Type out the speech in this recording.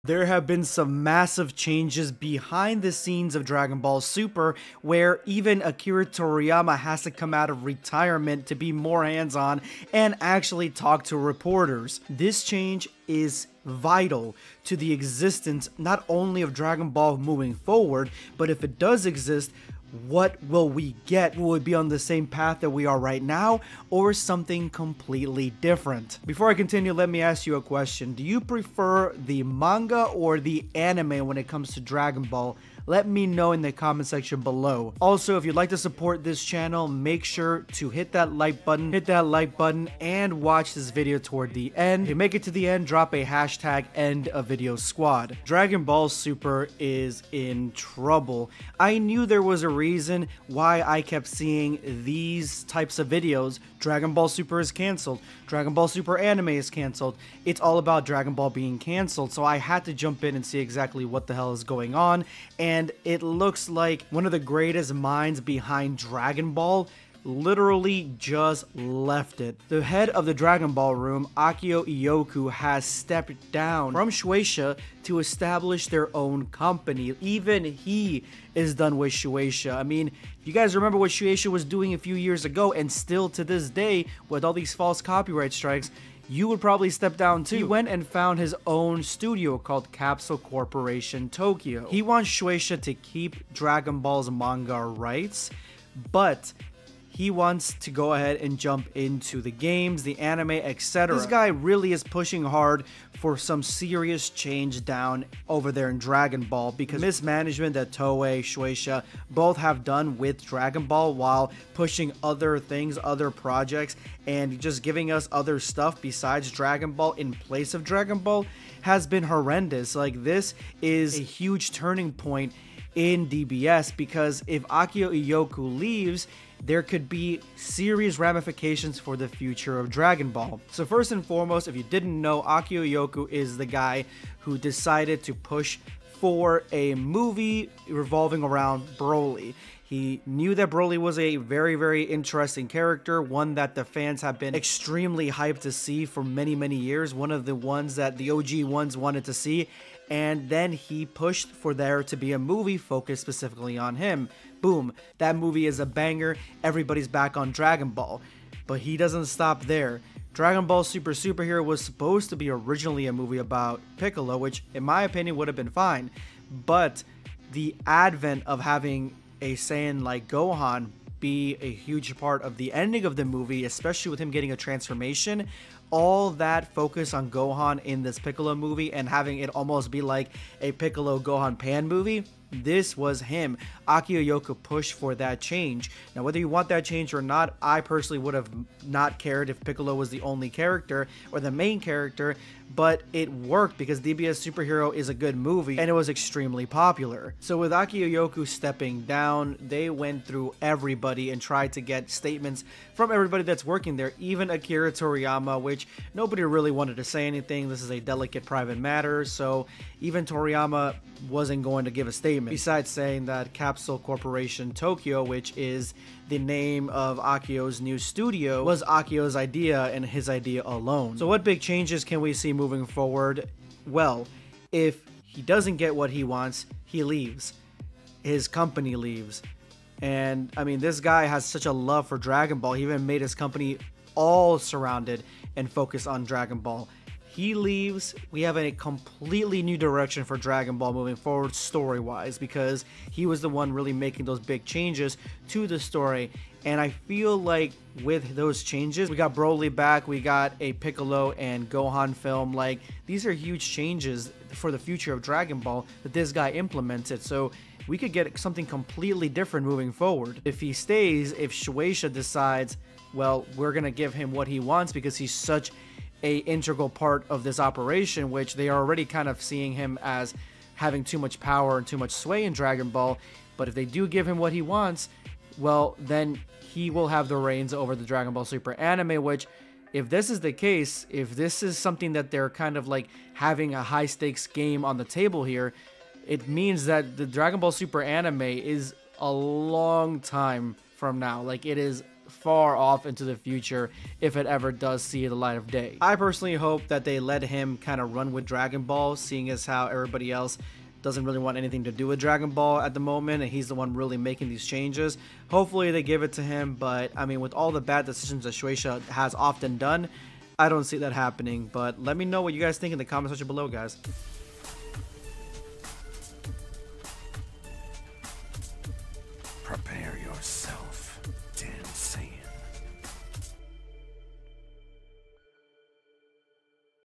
There have been some massive changes behind the scenes of Dragon Ball Super, where even Akira Toriyama has to come out of retirement to be more hands-on and actually talk to reporters. This change is vital to the existence not only of Dragon Ball moving forward, but if it does exist, what will we get? Will it be on the same path that we are right now, or something completely different? Before I continue, let me ask you a question. Do you prefer the manga or the anime when it comes to Dragon Ball? Let me know in the comment section below. Also, if you'd like to support this channel, make sure to hit that like button, and watch this video toward the end. If you make it to the end, drop a hashtag #EndAVideoSquad. Dragon Ball Super is in trouble. I knew there was a reason why I kept seeing these types of videos. Dragon Ball Super is canceled. Dragon Ball Super anime is canceled. It's all about Dragon Ball being canceled, so I had to jump in and see exactly what the hell is going on, and it looks like one of the greatest minds behind Dragon Ball literally just left it. The head of the Dragon Ball room, Akio Iyoku, has stepped down from Shueisha to establish their own company. Even he is done with Shueisha. I mean, if you guys remember what Shueisha was doing a few years ago, and still to this day with all these false copyright strikes, you would probably step down too. He went and found his own studio called Capsule Corporation Tokyo. He wants Shueisha to keep Dragon Ball's manga rights, but he wants to go ahead and jump into the games, the anime, etc. This guy really is pushing hard for some serious change down over there in Dragon Ball, because mismanagement that Toei, Shueisha both have done with Dragon Ball while pushing other things, other projects, and just giving us other stuff besides Dragon Ball in place of Dragon Ball has been horrendous. Like, this is a huge turning point in DBS, because if Akio Iyoku leaves, there could be serious ramifications for the future of Dragon Ball. So first and foremost, if you didn't know, Akio Iyoku is the guy who decided to push for a movie revolving around Broly. He knew that Broly was a very, very interesting character, one that the fans have been extremely hyped to see for many, many years, one of the ones that the OG ones wanted to see, and then he pushed for there to be a movie focused specifically on him. Boom, that movie is a banger, everybody's back on Dragon Ball. But he doesn't stop there. Dragon Ball Super Superhero was supposed to be originally a movie about Piccolo, which in my opinion would have been fine, but the advent of having a Saiyan like Gohan be a huge part of the ending of the movie, especially with him getting a transformation, all that focus on Gohan in this Piccolo movie and having it almost be like a Piccolo Gohan Pan movie, this was him. Akio Iyoku pushed for that change. Now, whether you want that change or not, I personally would have not cared if Piccolo was the only character or the main character, but it worked because DBS Superhero is a good movie and it was extremely popular. So with Akio Iyoku stepping down, they went through everybody and tried to get statements from everybody that's working there, even Akira Toriyama, which nobody really wanted to say anything. This is a delicate private matter, so even Toriyama wasn't going to give a statement, besides saying that Capsule Corporation Tokyo, which is the name of Akio's new studio, was Akio's idea and his idea alone. So what big changes can we see moving forward? Well, if he doesn't get what he wants, he leaves. His company leaves. And I mean, this guy has such a love for Dragon Ball, he even made his company all surrounded and focused on Dragon Ball. He leaves, we have a completely new direction for Dragon Ball moving forward story-wise, because he was the one really making those big changes to the story. And I feel like with those changes, we got Broly back, we got a Piccolo and Gohan film. Like, these are huge changes for the future of Dragon Ball that this guy implemented. So we could get something completely different moving forward. If he stays, if Shueisha decides, well, we're gonna give him what he wants because he's such a integral part of this operation, which they are already kind of seeing him as having too much power and too much sway in Dragon Ball. But if they do give him what he wants, well, then he will have the reins over the Dragon Ball Super anime, which, if this is the case, if this is something that they're kind of like having a high stakes game on the table here, it means that the Dragon Ball Super anime is a long time from now. Like, it is far off into the future if it ever does see the light of day. I personally hope that they let him kind of run with Dragon Ball, seeing as how everybody else doesn't really want anything to do with Dragon Ball at the moment, and he's the one really making these changes. Hopefully they give it to him, but I mean, with all the bad decisions that Shueisha has often done, I don't see that happening. But let me know what you guys think in the comment section below, guys. Prepare yourself.